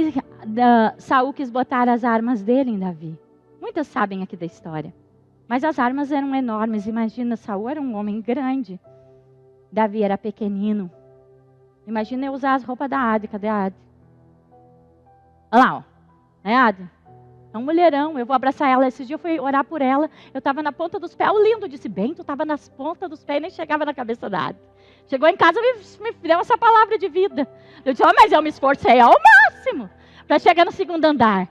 Saul quis botar as armas dele em Davi. Muitas sabem aqui da história. Mas as armas eram enormes. Imagina, Saul era um homem grande. Davi era pequenino. Imagina eu usar as roupas da Adi. Cadê a Adi? Olha lá, ó. Né, Adi? É um mulherão. Eu vou abraçar ela. Esse dia eu fui orar por ela. Eu estava na ponta dos pés. O lindo disse, bem, tu estava nas pontas dos pés e nem chegava na cabeça da Adi. Chegou em casa e me deu essa palavra de vida. Eu disse, mas eu me esforcei ao máximo para chegar no 2º andar.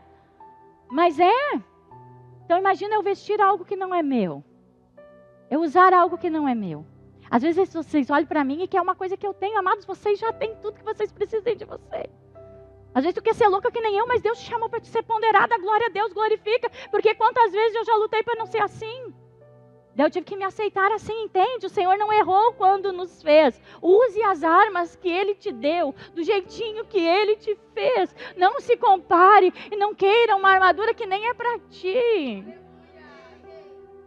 Mas então imagina eu vestir algo que não é meu. Eu usar algo que não é meu. Às vezes vocês olham para mim e que é uma coisa que eu tenho. Amados, vocês já têm tudo que vocês precisam de vocês. Às vezes tu quer ser louca que nem eu, mas Deus te chamou para te ser ponderada. Glória a Deus, glorifica. Porque quantas vezes eu já lutei para não ser assim. Daí eu tive que me aceitar assim, entende? O Senhor não errou quando nos fez. Use as armas que Ele te deu, do jeitinho que Ele te fez. Não se compare e não queira uma armadura que nem é para ti.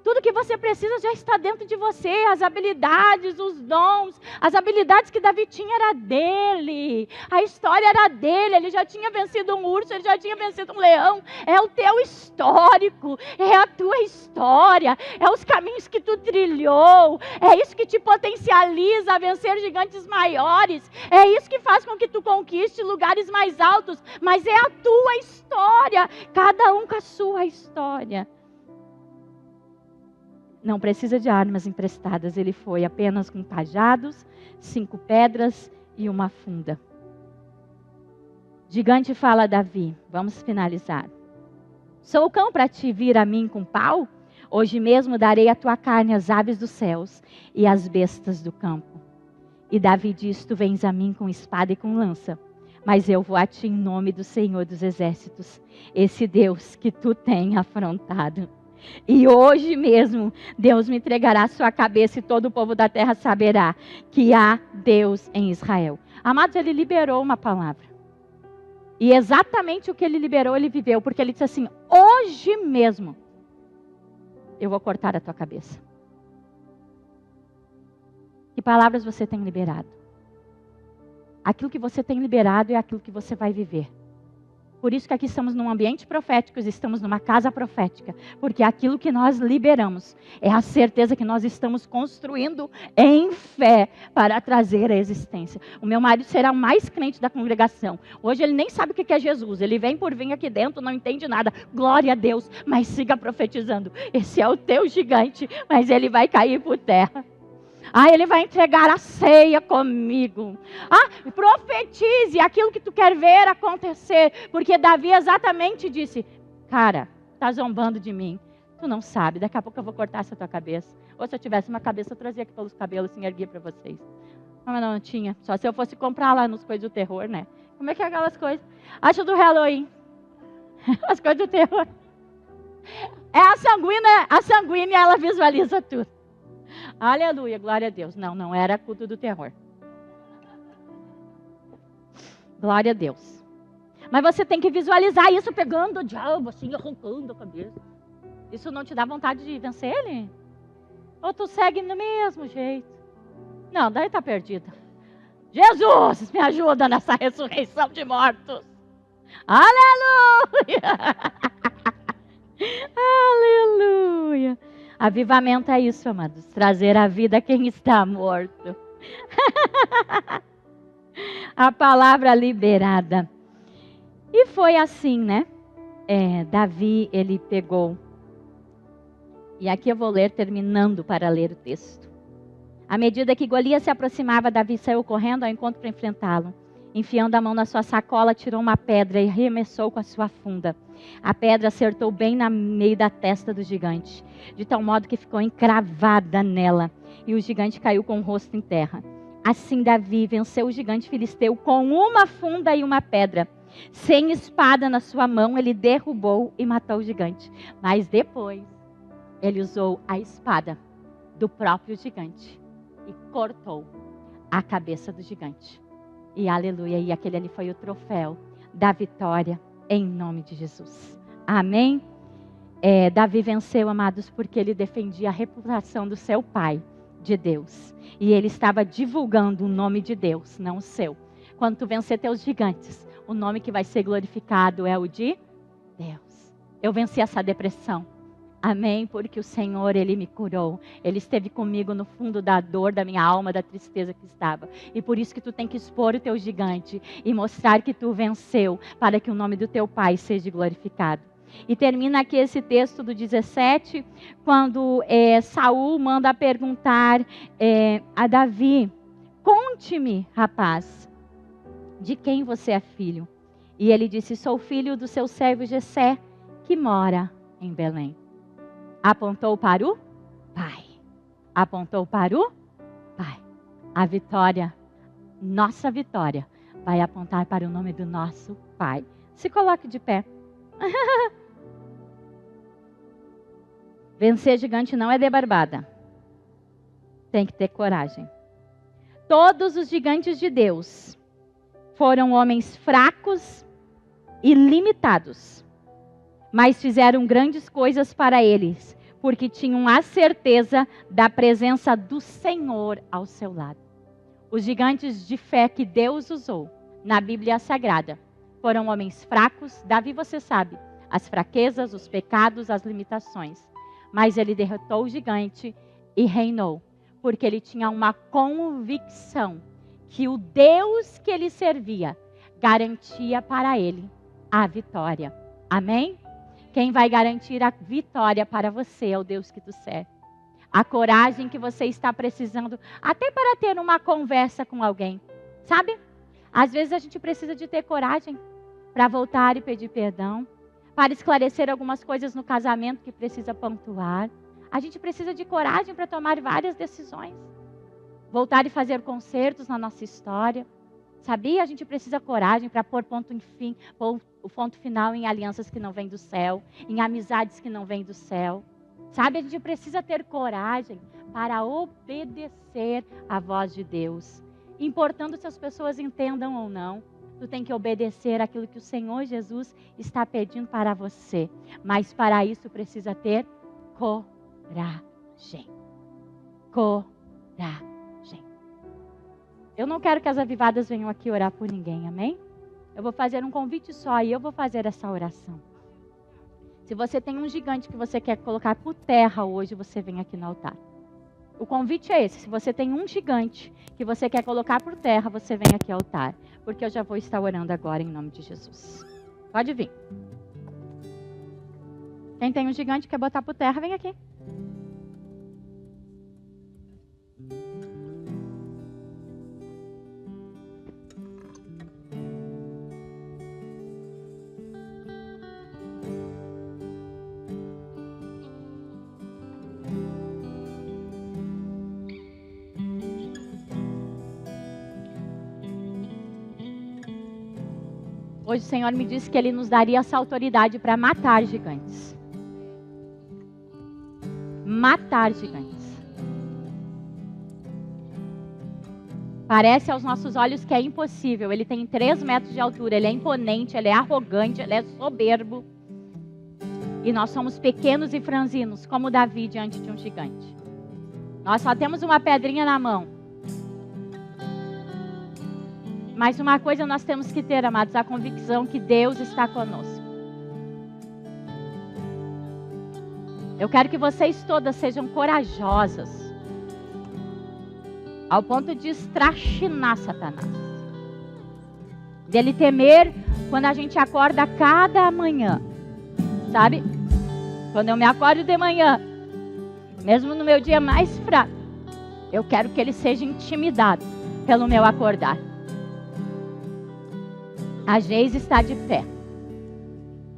Tudo que você precisa já está dentro de você. As habilidades, os dons. As habilidades que Davi tinha era dele. A história era dele. Ele já tinha vencido um urso, ele já tinha vencido um leão. É o teu histórico. É a tua história. É os caminhos que tu trilhou. É isso que te potencializa a vencer gigantes maiores. É isso que faz com que tu conquiste lugares mais altos. Mas é a tua história. Cada um com a sua história. Não precisa de armas emprestadas. Ele foi apenas com cajados, 5 pedras e uma funda. Gigante fala a Davi. Vamos finalizar. Sou cão para te vir a mim com pau? Hoje mesmo darei a tua carne às aves dos céus e às bestas do campo. E Davi diz: tu vens a mim com espada e com lança, mas eu vou a ti em nome do Senhor dos Exércitos, esse Deus que tu tem afrontado. E hoje mesmo Deus me entregará a sua cabeça e todo o povo da terra saberá que há Deus em Israel. Amados, ele liberou uma palavra. E exatamente o que ele liberou, ele viveu. Porque ele disse assim: hoje mesmo eu vou cortar a tua cabeça. Que palavras você tem liberado? Aquilo que você tem liberado é aquilo que você vai viver. Por isso que aqui estamos num ambiente profético, estamos numa casa profética. Porque aquilo que nós liberamos é a certeza que nós estamos construindo em fé para trazer a existência. O meu marido será o mais crente da congregação. Hoje ele nem sabe o que é Jesus. Ele vem por vir aqui dentro, não entende nada. Glória a Deus, mas siga profetizando. Esse é o teu gigante, mas ele vai cair por terra. Ele vai entregar a ceia comigo. Profetize aquilo que tu quer ver acontecer. Porque Davi exatamente disse: cara, tá zombando de mim. Tu não sabe, daqui a pouco eu vou cortar essa tua cabeça. Ou se eu tivesse uma cabeça, eu trazia aqui pelos cabelos, assim, erguia para vocês. Mas não tinha. Só se eu fosse comprar lá nos coisas do terror, né? Como é que é aquelas coisas? Acho do Halloween. As coisas do terror. É a sanguínea, ela visualiza tudo. Aleluia, glória a Deus. Não era culto do terror. Glória a Deus. Mas você tem que visualizar isso pegando o diabo, assim, arrancando a cabeça. Isso não te dá vontade de vencer ele? Ou tu segue no mesmo jeito? Não, daí tá perdida. Jesus, me ajuda nessa ressurreição de mortos. Aleluia! Aleluia! Avivamento é isso, amados. Trazer à vida quem está morto. A palavra liberada. E foi assim, né? Davi, ele pegou. E aqui eu vou ler, terminando para ler o texto. À medida que Golias se aproximava, Davi saiu correndo ao encontro para enfrentá-lo. Enfiando a mão na sua sacola, tirou uma pedra e arremessou com a sua funda. A pedra acertou bem no meio da testa do gigante, de tal modo que ficou encravada nela, e o gigante caiu com o rosto em terra. Assim Davi venceu o gigante filisteu com uma funda e uma pedra. Sem espada na sua mão, ele derrubou e matou o gigante. Mas depois, ele usou a espada do próprio gigante e cortou a cabeça do gigante. E aleluia, e aquele ali foi o troféu da vitória em nome de Jesus. Amém? Davi venceu, amados, porque ele defendia a reputação do seu pai, de Deus. E ele estava divulgando o nome de Deus, não o seu. Quando tu vencer teus gigantes, o nome que vai ser glorificado é o de Deus. Eu venci essa depressão. Amém? Porque o Senhor, Ele me curou. Ele esteve comigo no fundo da dor, da minha alma, da tristeza que estava. E por isso que tu tem que expor o teu gigante e mostrar que tu venceu, para que o nome do teu Pai seja glorificado. E termina aqui esse texto do 17, quando Saul manda perguntar a Davi: conte-me, rapaz, de quem você é filho? E ele disse: sou filho do seu servo Jessé, que mora em Belém. Apontou para o Pai. Apontou para o Pai. A vitória, nossa vitória, vai apontar para o nome do nosso Pai. Se coloque de pé. Vencer gigante não é debarbada. Tem que ter coragem. Todos os gigantes de Deus foram homens fracos e limitados. Mas fizeram grandes coisas para eles, porque tinham a certeza da presença do Senhor ao seu lado. Os gigantes de fé que Deus usou na Bíblia Sagrada foram homens fracos. Davi, você sabe, as fraquezas, os pecados, as limitações. Mas ele derrotou o gigante e reinou, porque ele tinha uma convicção que o Deus que ele servia garantia para ele a vitória. Amém? Quem vai garantir a vitória para você é o Deus que tu serve. A coragem que você está precisando, até para ter uma conversa com alguém. Sabe? Às vezes a gente precisa de ter coragem para voltar e pedir perdão, para esclarecer algumas coisas no casamento que precisa pontuar. A gente precisa de coragem para tomar várias decisões. voltar e fazer concertos na nossa história. Sabia? A gente precisa coragem para pôr pôr o ponto final em alianças que não vêm do céu, em amizades que não vêm do céu. Sabe? A gente precisa ter coragem para obedecer à voz de Deus. Importando se as pessoas entendam ou não, tu tem que obedecer aquilo que o Senhor Jesus está pedindo para você. Mas para isso precisa ter coragem. Coragem. Eu não quero que as avivadas venham aqui orar por ninguém, amém? Eu vou fazer um convite só e eu vou fazer essa oração. Se você tem um gigante que você quer colocar por terra hoje, você vem aqui no altar. O convite é esse. Se você tem um gigante que você quer colocar por terra, você vem aqui ao altar. Porque eu já vou estar orando agora em nome de Jesus. Pode vir. Quem tem um gigante que quer botar por terra, vem aqui. Hoje o Senhor me disse que Ele nos daria essa autoridade para matar gigantes. Matar gigantes. Parece aos nossos olhos que é impossível. Ele tem 3 metros de altura, ele é imponente, ele é arrogante, ele é soberbo. E nós somos pequenos e franzinos, como Davi diante de um gigante. Nós só temos uma pedrinha na mão. Mas uma coisa nós temos que ter, amados, a convicção que Deus está conosco. Eu quero que vocês todas sejam corajosas, ao ponto de estrachinar Satanás. Dele temer quando a gente acorda cada manhã. Sabe? Quando eu me acordo de manhã, mesmo no meu dia mais fraco, eu quero que ele seja intimidado pelo meu acordar. A Geise está de pé.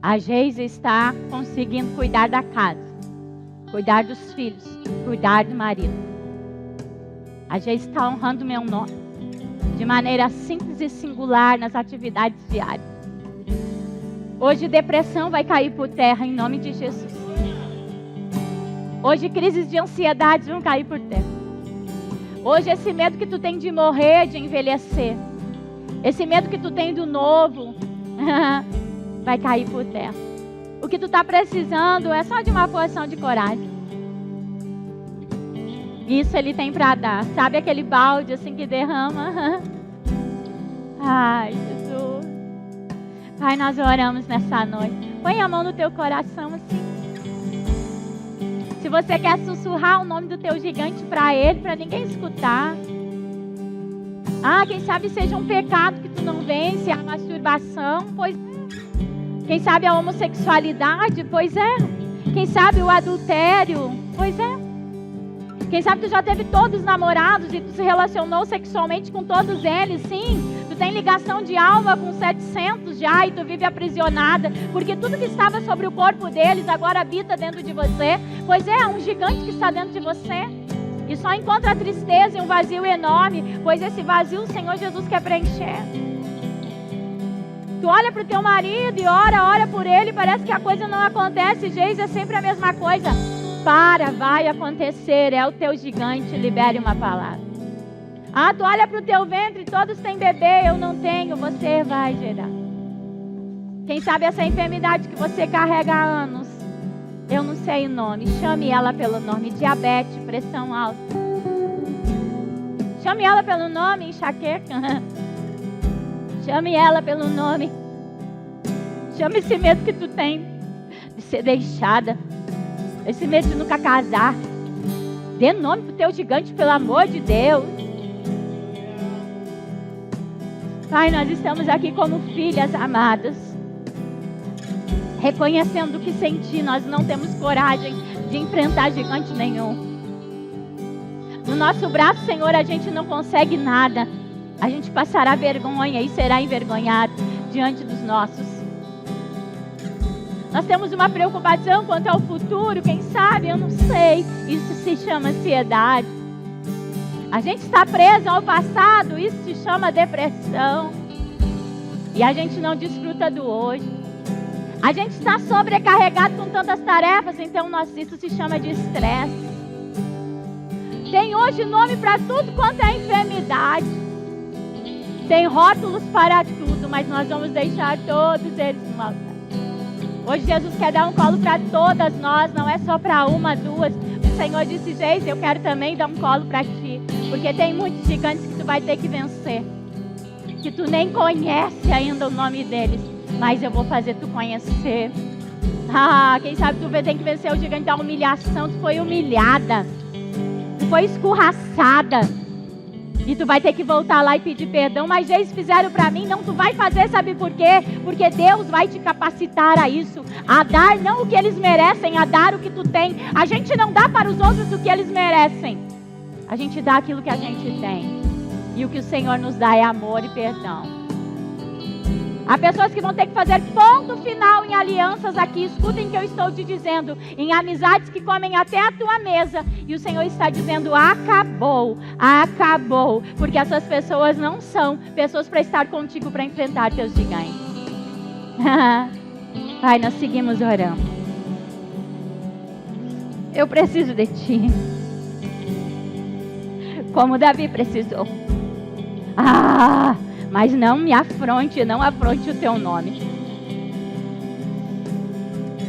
A Geise está conseguindo cuidar da casa, cuidar dos filhos, cuidar do marido. A Geise está honrando o meu nome de maneira simples e singular nas atividades diárias. Hoje depressão vai cair por terra em nome de Jesus. Hoje crises de ansiedade vão cair por terra. Hoje esse medo que tu tem de morrer, de envelhecer, esse medo que tu tem do novo, vai cair por terra. O que tu está precisando é só de uma porção de coragem. Isso Ele tem para dar. Sabe aquele balde assim que derrama? Ai, Jesus. Pai, nós oramos nessa noite. Põe a mão no teu coração assim. Se você quer sussurrar o nome do teu gigante para ele, para ninguém escutar. Quem sabe seja um pecado que tu não vence, a masturbação, pois é. Quem sabe a homossexualidade, pois é. Quem sabe o adultério, pois é. Quem sabe tu já teve todos os namorados e tu se relacionou sexualmente com todos eles, sim. Tu tem ligação de alma com 700 já e tu vive aprisionada, porque tudo que estava sobre o corpo deles agora habita dentro de você. Pois é um gigante que está dentro de você. E só encontra a tristeza e um vazio enorme, pois esse vazio o Senhor Jesus quer preencher. Tu olha para o teu marido e ora por ele, parece que a coisa não acontece. Geise, é sempre a mesma coisa. Vai acontecer, é o teu gigante, libere uma palavra. Tu olha para o teu ventre, todos têm bebê, eu não tenho, você vai gerar. Quem sabe essa enfermidade que você carrega há anos, eu não sei o nome, chame ela pelo nome, diabetes, pressão alta. Chame ela pelo nome, enxaqueca. Chame ela pelo nome. Chame esse medo que tu tem de ser deixada, esse medo de nunca casar. Dê nome pro teu gigante, pelo amor de Deus. Pai, nós estamos aqui como filhas amadas, reconhecendo que sem ti nós não temos coragem de enfrentar gigante nenhum. No nosso braço, Senhor, a gente não consegue nada. A gente passará vergonha e será envergonhado diante dos nossos. Nós temos uma preocupação quanto ao futuro, quem sabe, eu não sei. Isso se chama ansiedade. A gente está preso ao passado, isso se chama depressão. E a gente não desfruta do hoje. A gente está sobrecarregado com tantas tarefas, então isso se chama de estresse. Tem hoje nome para tudo quanto é enfermidade. Tem rótulos para tudo, mas nós vamos deixar todos eles no altar. Hoje Jesus quer dar um colo para todas nós, não é só para uma, duas. O Senhor disse, Geis, eu quero também dar um colo para ti. Porque tem muitos gigantes que tu vai ter que vencer. Que tu nem conhece ainda o nome deles. Mas eu vou fazer tu conhecer. Quem sabe tu tem que vencer o gigante da humilhação. Tu foi humilhada. Tu foi escorraçada. E tu vai ter que voltar lá e pedir perdão. Mas eles fizeram para mim. Não, tu vai fazer, sabe por quê? Porque Deus vai te capacitar a isso. A dar não o que eles merecem, a dar o que tu tem. A gente não dá para os outros o que eles merecem. A gente dá aquilo que a gente tem. E o que o Senhor nos dá é amor e perdão. Há pessoas que vão ter que fazer ponto final em alianças aqui. Escutem o que eu estou te dizendo. Em amizades que comem até a tua mesa. E o Senhor está dizendo, acabou. Acabou. Porque essas pessoas não são pessoas para estar contigo para enfrentar teus gigantes. Pai, nós seguimos orando. Eu preciso de ti. Como Davi precisou. Mas não me afronte, não afronte o teu nome.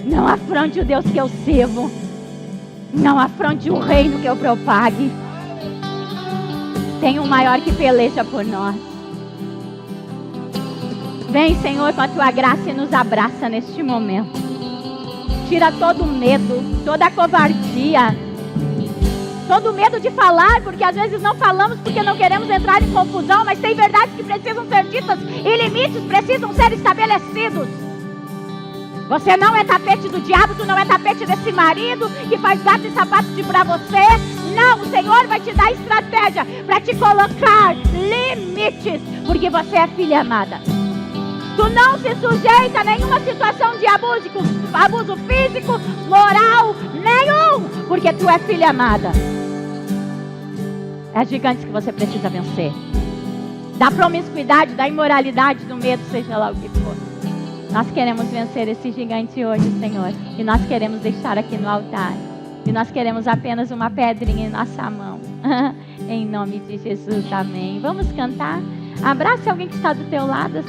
Não afronte o Deus que eu sirvo. Não afronte o reino que eu propague. Tem um maior que peleja por nós. Vem, Senhor, com a tua graça e nos abraça neste momento. Tira todo o medo, toda a covardia. Todo medo de falar, porque às vezes não falamos porque não queremos entrar em confusão, mas tem verdades que precisam ser ditas e limites precisam ser estabelecidos. Você não é tapete do diabo, tu não é tapete desse marido que faz gato e sapato pra você. Não, o Senhor vai te dar estratégia para te colocar limites, porque você é filha amada. Tu não se sujeita a nenhuma situação de abuso físico, moral, nenhum, porque tu é filha amada. É gigantes que você precisa vencer. Da promiscuidade, da imoralidade, do medo, seja lá o que for. Nós queremos vencer esse gigante hoje, Senhor. E nós queremos deixar aqui no altar. E nós queremos apenas uma pedrinha em nossa mão. Em nome de Jesus, amém. Vamos cantar? Abrace alguém que está do teu lado.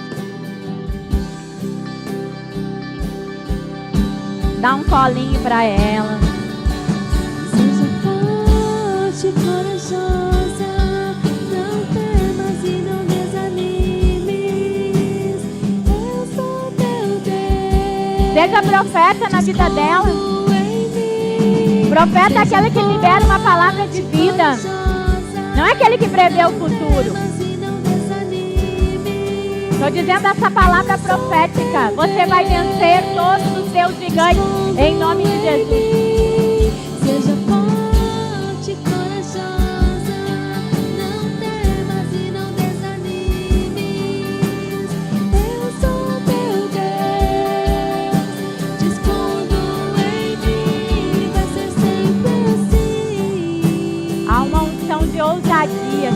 Dá um colinho para ela. Seja forte, corajosa, não temas e não desanimes. Eu sou teu Deus. Seja profeta na vida dela. Profeta é aquele que libera uma palavra de vida. Não é aquele que prevê o futuro. Estou dizendo essa palavra profética. Você vai vencer todos os seus gigantes em nome de Jesus. Seja forte, corajosa, não temas e não desanimes. Eu sou teu Deus, te escondo em mim, vai ser sempre assim. Há uma unção de ousadia.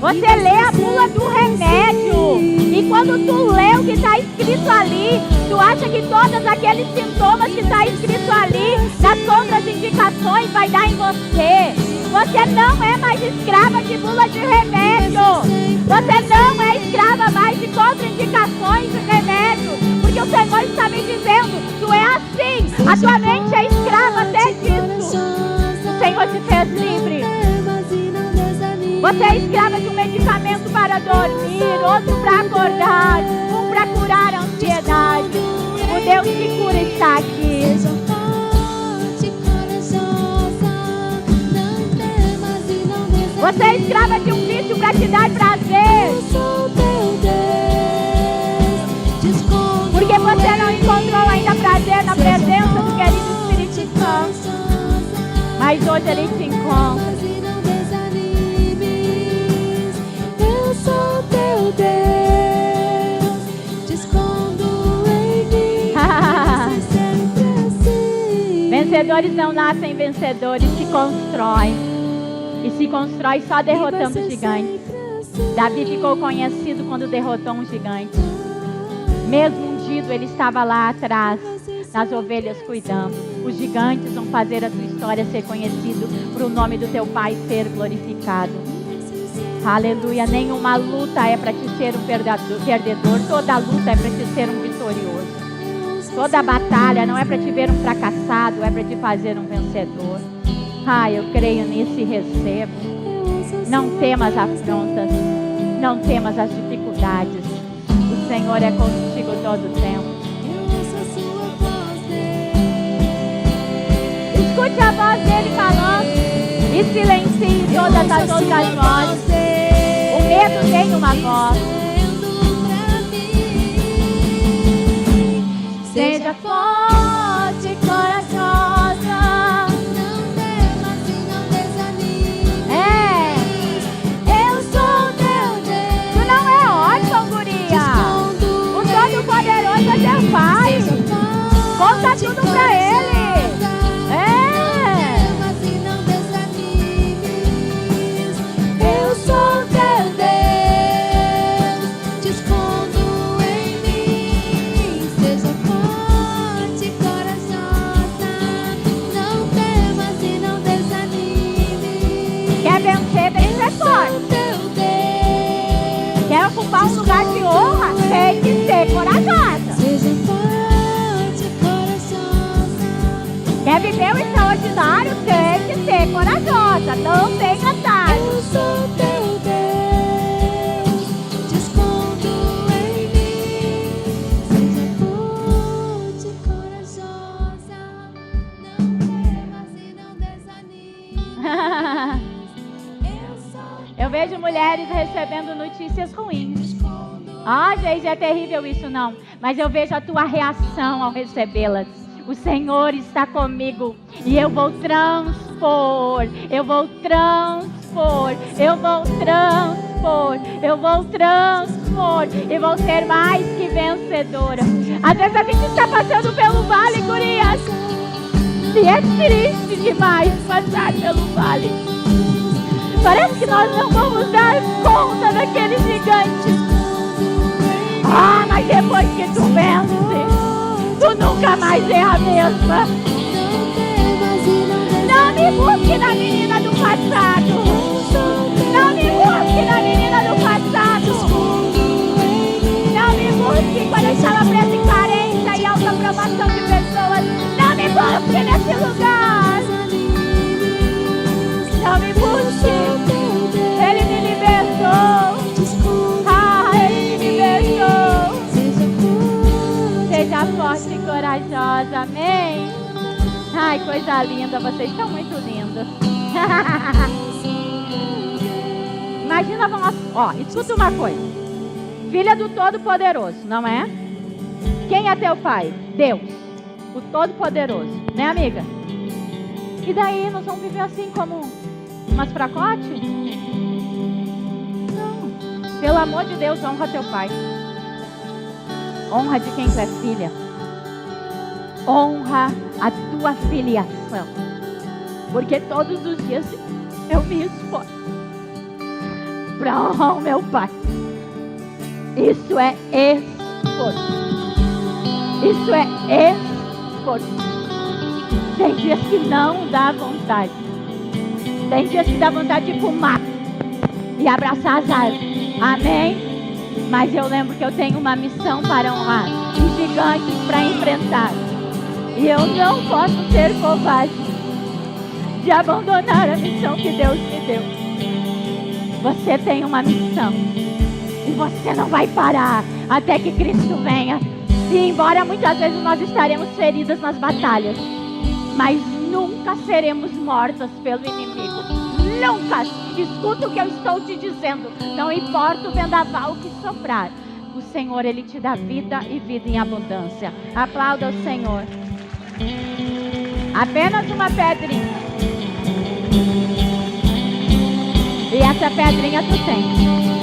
Você lê a bula do remédio e quando tu lê o que está escrito ali, tu acha que todos aqueles sintomas que está escrito ali, das contraindicações, vai dar em você. Você não é mais escrava de bula de remédio. Você não é escrava mais de contraindicações de remédio. Porque o Senhor está me dizendo, tu é assim, a tua mente é escrava até disso. O Senhor te fez livre. Você é escrava de um medicamento para dormir, outro para acordar, um para curar a ansiedade. O Deus que cura está aqui. Você é escrava de um vício para te dar prazer. Porque você não encontrou ainda prazer na presença do querido Espírito Santo. Mas hoje ele te encontra. Eu sou teu Deus, te escondo em mim, vai ser sempre assim. Vencedores não nascem vencedores, se constroem. E se constrói só derrotando gigantes. Davi ficou conhecido quando derrotou um gigante. Mesmo ungido, ele estava lá atrás, nas ovelhas cuidando. Os gigantes vão fazer a tua história ser conhecida, para o nome do teu Pai ser glorificado. Aleluia. Nenhuma luta é para te ser um perdedor. Toda luta é para te ser um vitorioso. Toda batalha não é para te ver um fracassado, é para te fazer um vencedor. Eu creio nisso e recebo. Não temas afrontas, não temas as dificuldades. O Senhor é contigo todo o tempo. Escute a voz dele falando e silencie todas as outras vozes. O medo tem uma voz. Seja forte e corajosa. Não temas e não desanimes. Eu sou teu Deus. Tu não é órfão, guria. O Todo-Poderoso é teu Pai. Conta tudo pra Ele. Eu sou teu Deus, te escondo em mim. Seja forte e corajosa, não temas e não desanimes. Quer vencer, tem que ser forte. Teu Deus, Quer ocupar um lugar de honra, tem que ser corajosa. seja forte e corajosa. Quer viver o extraordinário, tem que ser corajosa. Não tem atalho. Eu sou teu Deus, te escondo em mim. Seja forte e corajosa, não temas e não desanimes. Eu sou Eu vejo mulheres recebendo notícias ruins. escondo. Gente, é terrível isso não. Mas eu vejo a tua reação ao recebê-las. O Senhor está comigo e eu vou transpor, eu vou transpor, eu vou transpor, eu vou transpor e vou ser mais que vencedora. Às vezes a gente está passando pelo vale, gurias, e é triste demais passar pelo vale. Parece que nós não vamos dar conta daquele gigante. Mas depois que tu vence, tu nunca mais é a mesma. Não me busque na menina do passado. Não me busque na menina do passado. Não me busque quando eu estava presa em carência e alta aprovação de pessoas. Não me busque nesse lugar. Não me busque. Ele me libertou. Ele me libertou. Seja forte e corajosa, amém? Coisa linda, vocês são muito lindos. Imagina, escuta uma coisa. Filha do Todo-Poderoso, não é? Quem é teu pai? Deus, o Todo-Poderoso, né, amiga? E daí, nós vamos viver assim como umas fracotes? Não. Pelo amor de Deus, honra teu pai. Honra de quem tu é filha. Honra a tua filiação. Porque todos os dias eu me esforço para honrar o meu pai. Isso é esforço. Isso é esforço. Tem dias que não dá vontade. Tem dias que dá vontade de fumar e abraçar as árvores. Amém? Mas eu lembro que eu tenho uma missão para honrar e gigantes para enfrentar. E eu não posso ser covarde de abandonar a missão que Deus me deu. Você tem uma missão e você não vai parar até que Cristo venha. E embora muitas vezes nós estaremos feridas nas batalhas, mas nunca seremos mortas pelo inimigo. Nunca! Escuta o que eu estou te dizendo. Não importa o vendaval que soprar, o Senhor, Ele te dá vida e vida em abundância. Aplauda o Senhor. Apenas uma pedrinha. E essa pedrinha tu tem.